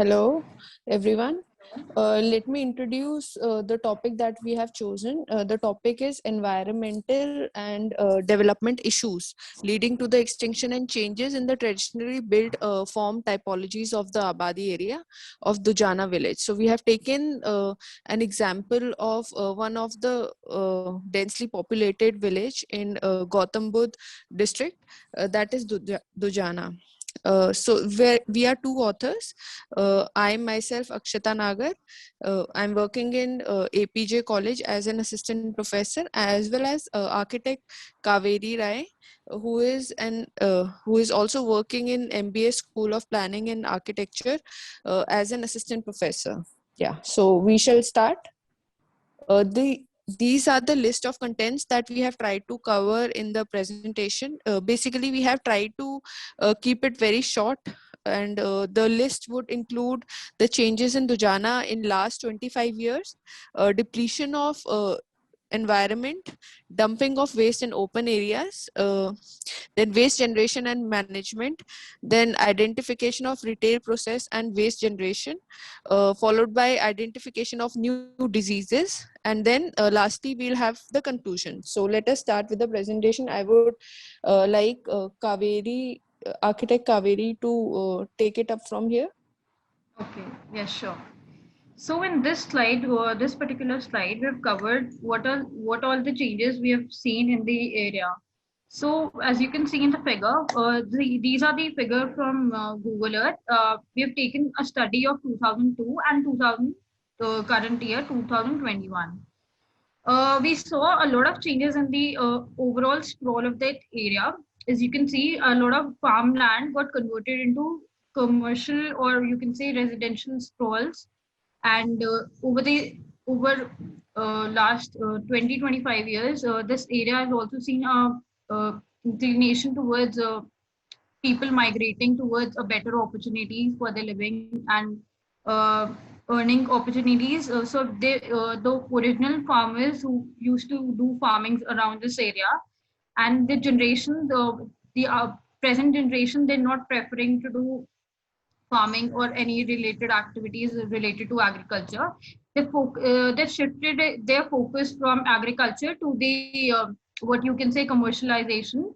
Hello, everyone. Let me introduce the topic that we have chosen. The topic is environmental and development issues leading to the extinction and changes in the traditionally built form typologies of the Abadi area of Dujana village. So, we have taken an example of one of the densely populated village in Gautam Budh district, that is Dujana. We are two authors. I myself, Akshata Nagar. I'm working in APJ College as an assistant professor, as well as architect Kaveri Rai, who is also working in MBA School of Planning and Architecture as an assistant professor. Yeah, so we shall start. These are the list of contents that we have tried to cover in the presentation. Basically, we have tried to keep it very short, and the list would include the changes in Dujana in last 25 years, depletion of environment, dumping of waste in open areas, then waste generation and management, then identification of retail process and waste generation, followed by identification of new diseases, and then lastly we'll have the conclusion. So let us start with the presentation. I would like architect Kaveri to take it up from here. Okay, yes, sure. So in this slide, this particular slide, we've covered what all the changes we have seen in the area. So as you can see in the figure, these are the figure from Google Earth. We have taken a study of 2002 and 2000, current year 2021. We saw a lot of changes in the overall sprawl of that area. As you can see, a lot of farmland got converted into commercial, or you can say residential sprawls. And over last 20-25 years, this area has also seen a inclination towards people migrating towards a better opportunities for their living and uh, earning opportunities. The original farmers who used to do farming around this area, and the present generation, they're not preferring to do farming or any related activities related to agriculture. They shifted their focus from agriculture to the what you can say commercialization.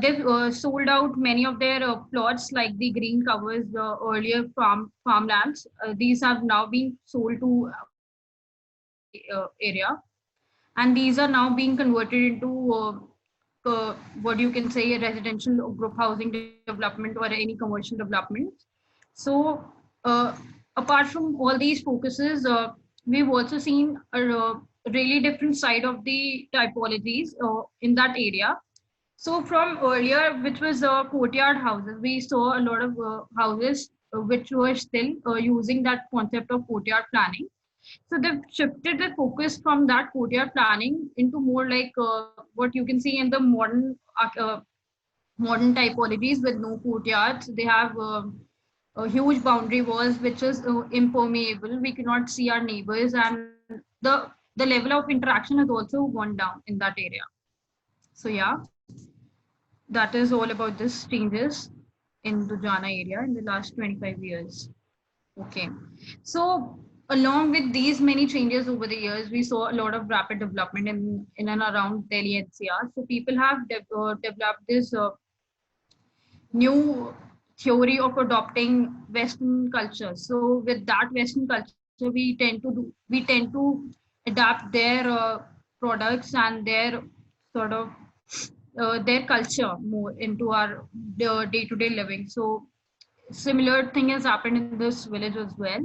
They've sold out many of their plots, like the green covers, the earlier farmlands. These have now been sold to area, and these are now being converted into what you can say a residential group housing development or any commercial development. So, uh, apart from all these focuses, we've also seen a really different side of the typologies in that area. So from earlier, which was courtyard houses, we saw a lot of houses which were still using that concept of courtyard planning. So they've shifted the focus from that courtyard planning into more like what you can see in the modern typologies with no courtyards. They have huge boundary walls which is impermeable. We cannot see our neighbors, and the level of interaction has also gone down in that area. So yeah, that is all about this changes in the Jana area in the last 25 years. Okay. So along with these many changes over the years, we saw a lot of rapid development in and around Delhi NCR. So people have developed this new theory of adopting Western culture. So with that Western culture, we tend to adapt their products and their sort of their culture more into our day-to-day living. So similar thing has happened in this village as well.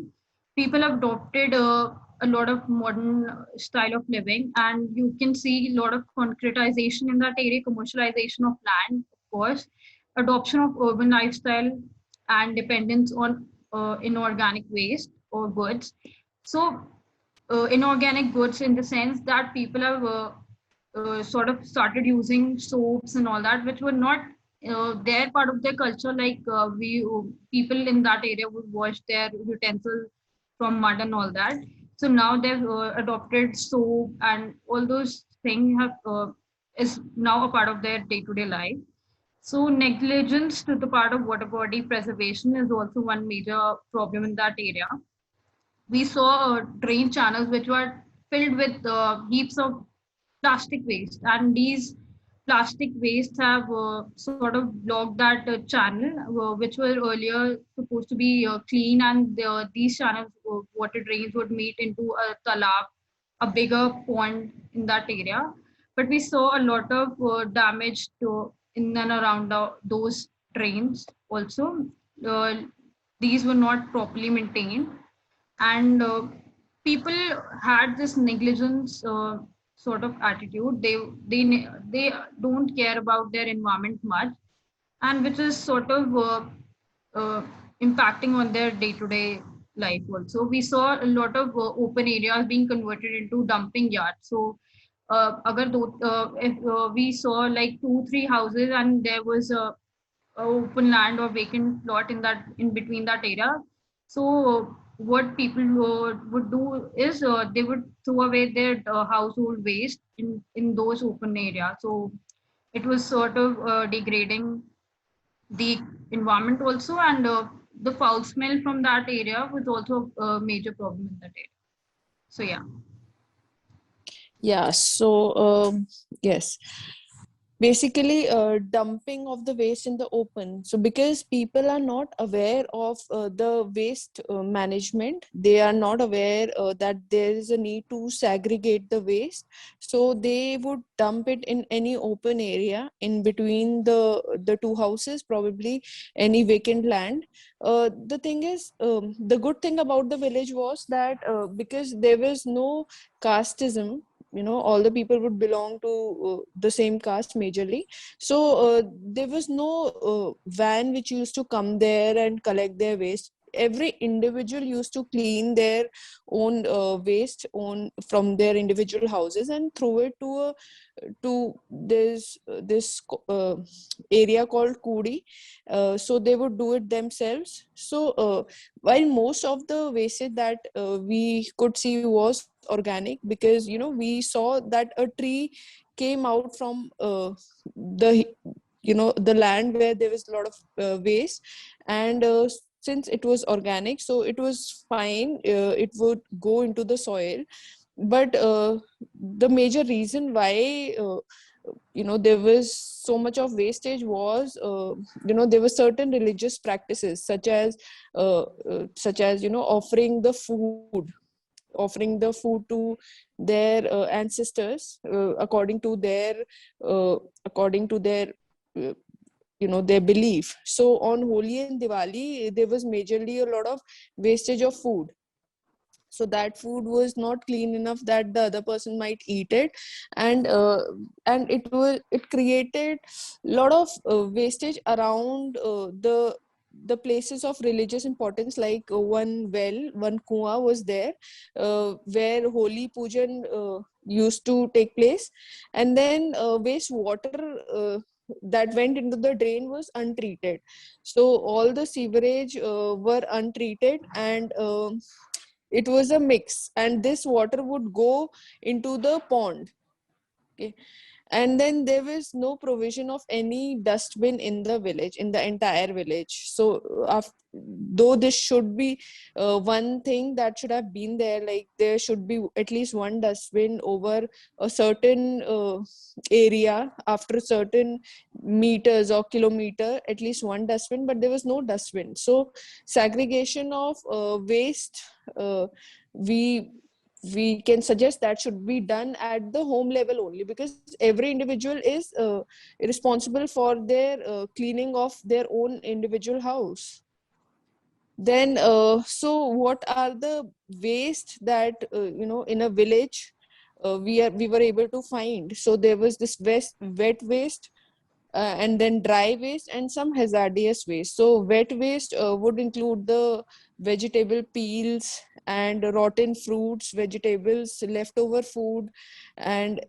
People have adopted a lot of modern style of living, and you can see a lot of concretization in that area, commercialization of land, of course, adoption of urban lifestyle, and dependence on inorganic waste or goods. So inorganic goods in the sense that people have sort of started using soaps and all that, which were not their part of their culture. Like we people in that area would wash their utensils from mud and all that. So now they've adopted soap, and all those things have is now a part of their day-to-day life. So negligence to the part of water body preservation is also one major problem in that area. We saw drain channels which were filled with heaps of plastic waste, and these plastic waste have sort of blocked that channel, which were earlier supposed to be clean, and these channels, water drains, would meet into a talab, a bigger pond in that area. But we saw a lot of damage to in and around those drains also. uh, these were not properly maintained, and people had this negligence sort of attitude. They don't care about their environment much, and which is sort of uh, impacting on their day-to-day life also. We saw a lot of open areas being converted into dumping yards. So if we saw like 2 3 houses, and there was a open land or vacant lot in between that area. So what people would do is they would throw away their household waste in those open areas. So it was sort of degrading the environment also, and the foul smell from that area was also a major problem in that area. So yeah. Yeah, so yes, basically dumping of the waste in the open. So because people are not aware of the waste management, they are not aware that there is a need to segregate the waste, so they would dump it in any open area in between the two houses, probably any vacant land. The thing is, the good thing about the village was that because there was no casteism, all the people would belong to the same caste majorly. So there was no van which used to come there and collect their waste. Every individual used to clean their own waste on from their individual houses and throw it to this area called Kudi. So they would do it themselves. So while most of the wastage that we could see was organic, because we saw that a tree came out from the the land where there was a lot of waste, and since it was organic, so it was fine, it would go into the soil. But the major reason why there was so much of wastage was there were certain religious practices, such as offering the food to their ancestors, according to their uh, their belief. So on Holi and Diwali, there was majorly a lot of wastage of food. So that food was not clean enough that the other person might eat it, and it created a lot of wastage around the places of religious importance, like one kuwa was there, where holy pujan used to take place. And then waste water that went into the drain was untreated. So all the sewerage were untreated, and it was a mix, and this water would go into the pond. Okay. And then there was no provision of any dustbin in the village, in the entire village. So though this should be one thing that should have been there, like there should be at least one dustbin over a certain area, after certain meters or kilometer, at least one dustbin, but there was no dustbin. So segregation of waste, uh, we we can suggest that should be done at the home level only, because every individual is responsible for their cleaning of their own individual house. Then so what are the waste that in a village we were able to find? So there was this wet waste, and then dry waste, and some hazardous waste. So wet waste would include the vegetable peels and rotten fruits, vegetables, leftover food, and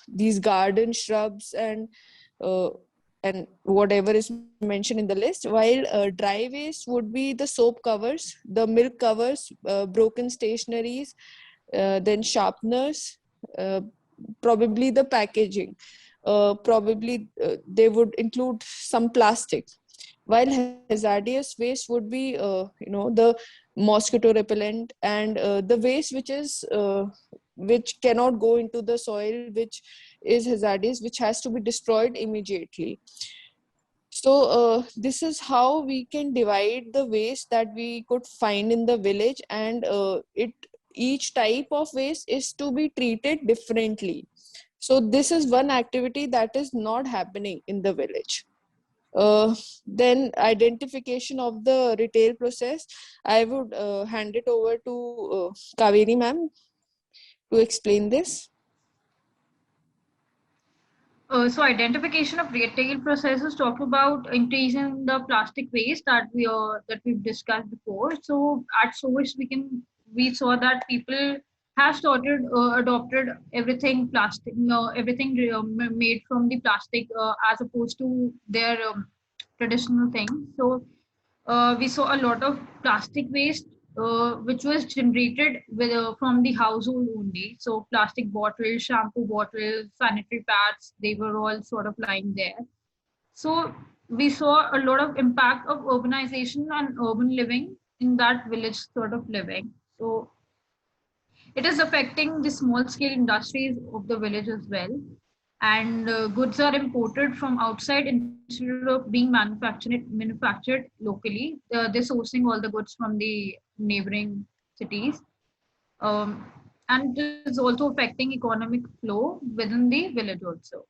these garden shrubs, uh, and whatever is mentioned in the list. While dry waste would be the soap covers, the milk covers, broken stationaries, then sharpeners, uh, probably the packaging. probably they would include some plastic, while hazardous waste would be the mosquito repellent and the waste which cannot go into the soil, which is hazardous, which has to be destroyed immediately. So this is how we can divide the waste that we could find in the village, and it each type of waste is to be treated differently. So this is one activity that is not happening in the village. Then identification of the retail process. I would hand it over to Kaveri ma'am to explain this. So identification of retail processes talk about increasing the plastic waste that we've discussed before. So at source we saw that people have started adopted everything plastic, everything made from the plastic as opposed to their traditional things. So we saw a lot of plastic waste which was generated from the household only. So plastic bottles, shampoo bottles, sanitary pads, they were all sort of lying there. So we saw a lot of impact of urbanization and urban living in that village sort of living. So it is affecting the small scale industries of the village as well. And goods are imported from outside instead of being manufactured locally. They're sourcing all the goods from the neighboring cities. Um, and it is also affecting economic flow within the village also.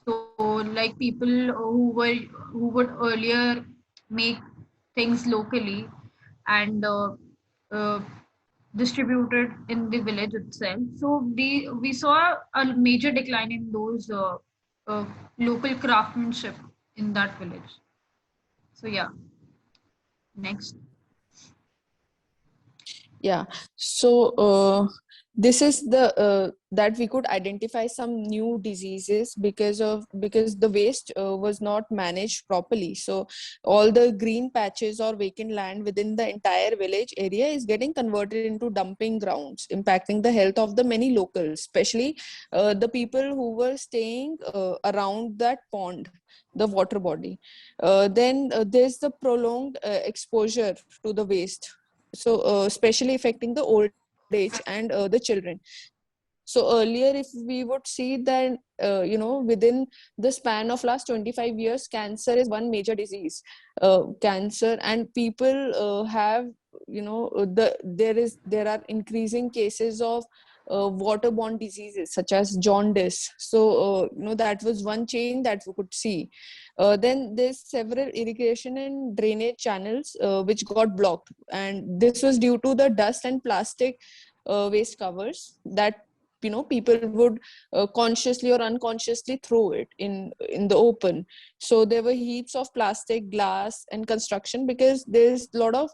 So like people who would earlier make things locally and uh, distributed in the village itself. So we saw a major decline in those uh, local craftsmanship in that village. So yeah, next. Yeah. So this is the that we could identify some new diseases because the waste was not managed properly. So all the green patches or vacant land within the entire village area is getting converted into dumping grounds, impacting the health of the many locals, especially the people who were staying around that pond, the water body. Then there's the prolonged exposure to the waste, so especially affecting the old age and the children. So earlier if we would see that within the span of last 25 years, cancer is one major disease, cancer, and people have there are increasing cases of waterborne diseases such as jaundice. So that was one change that we could see. Then there's several irrigation and drainage channels which got blocked, and this was due to the dust and plastic waste covers that people would consciously or unconsciously throw it in the open. So there were heaps of plastic, glass, and construction, because there's a lot of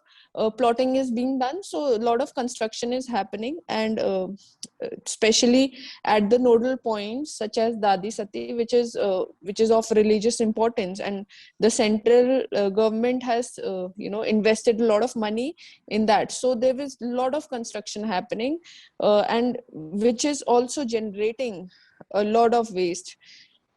plotting is being done, so a lot of construction is happening, and especially at the nodal points such as Dadi Sati, which is of religious importance, and the central government has invested a lot of money in that. So there is a lot of construction happening, and which is also generating a lot of waste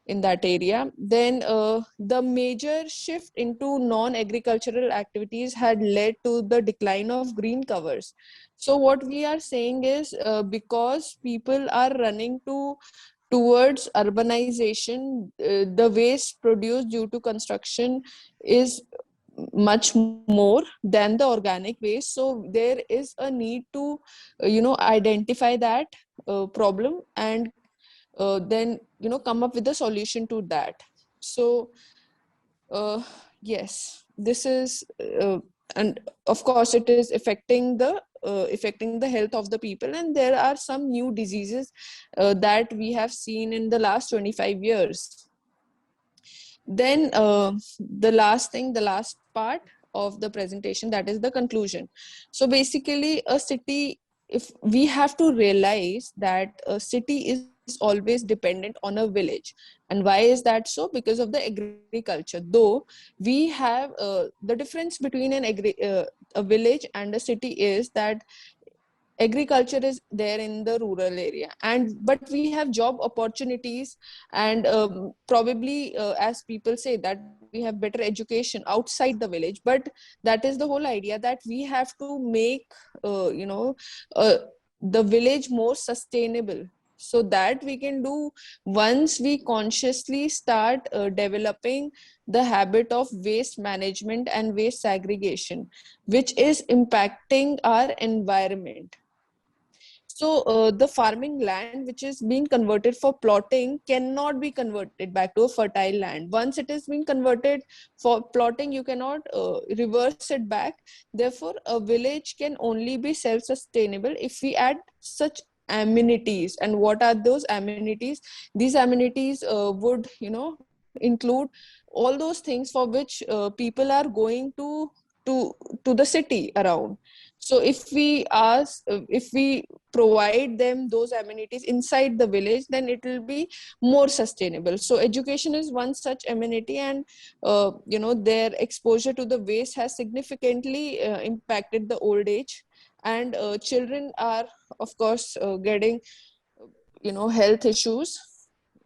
in that area. Then the major shift into non-agricultural activities had led to the decline of green covers. So what we are saying is, because people are running towards urbanization, the waste produced due to construction is much more than the organic waste. So there is a need to identify that problem, and then come up with a solution to that. So yes, this is and of course it is affecting the health of the people, and there are some new diseases that we have seen in the last 25 years. Then the last part of the presentation, that is the conclusion. So basically, a city, if we have to realize that a city is always dependent on a village. And why is that so? Because of the agriculture. Though we have the difference between a village and a city is that agriculture is there in the rural area, and but we have job opportunities, and probably as people say that we have better education outside the village, but that is the whole idea, that we have to make uh, the village more sustainable, so that we can do, once we consciously start developing the habit of waste management and waste segregation, which is impacting our environment. So the farming land which is being converted for plotting cannot be converted back to a fertile land. Once it is being converted for plotting, you cannot reverse it back. Therefore, a village can only be self-sustainable if we add such amenities. And what are those amenities? These amenities would, include all those things for which people are going to to the city around. So if we provide them those amenities inside the village, then it will be more sustainable. So education is one such amenity, and their exposure to the waste has significantly impacted the old age, and children are, of course, getting health issues.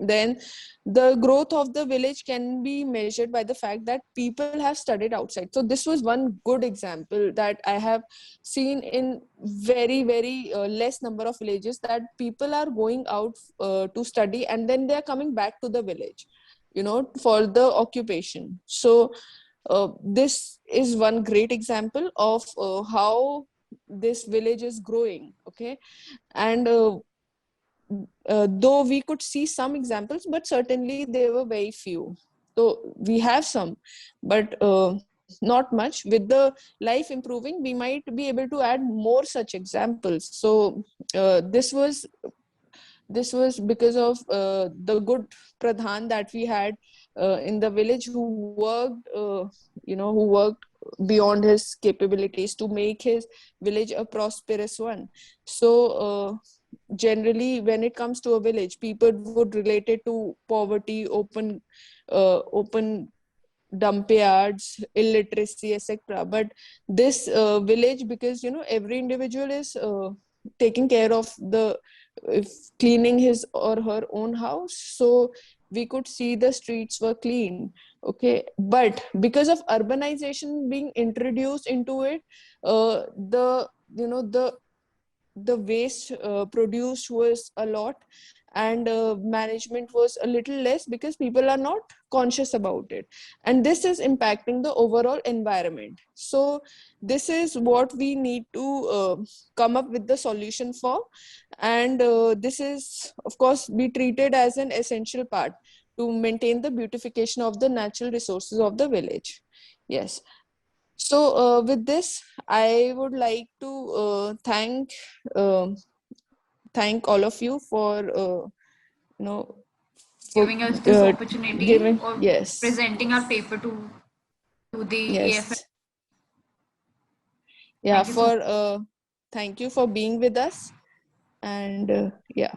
Then the growth of the village can be measured by the fact that people have studied outside. So this was one good example that I have seen in very very less number of villages, that people are going out to study, and then they are coming back to the village, for the occupation. So this is one great example of how this village is growing. Okay. And though we could see some examples, but certainly they were very few. So we have some, but not much. With the life improving, we might be able to add more such examples. So this was because of the good pradhan that we had in the village, who worked beyond his capabilities to make his village a prosperous one. So generally, when it comes to a village, people would relate it to poverty, open dump yards, illiteracy, etc. But this village, because every individual is taking care of the if cleaning his or her own house, so we could see the streets were clean. Okay. But because of urbanization being introduced into it, the waste produced was a lot, and management was a little less, because people are not conscious about it, and this is impacting the overall environment. So this is what we need to come up with the solution for, and this is, of course, be treated as an essential part to maintain the beautification of the natural resources of the village. Yes. So with this, I would like to uh, thank all of you for you know for Giving us this uh, opportunity giving. or Yes, presenting our paper to the AFM. yes, yeah. Thank you so much. For thank you for being with us, and yeah.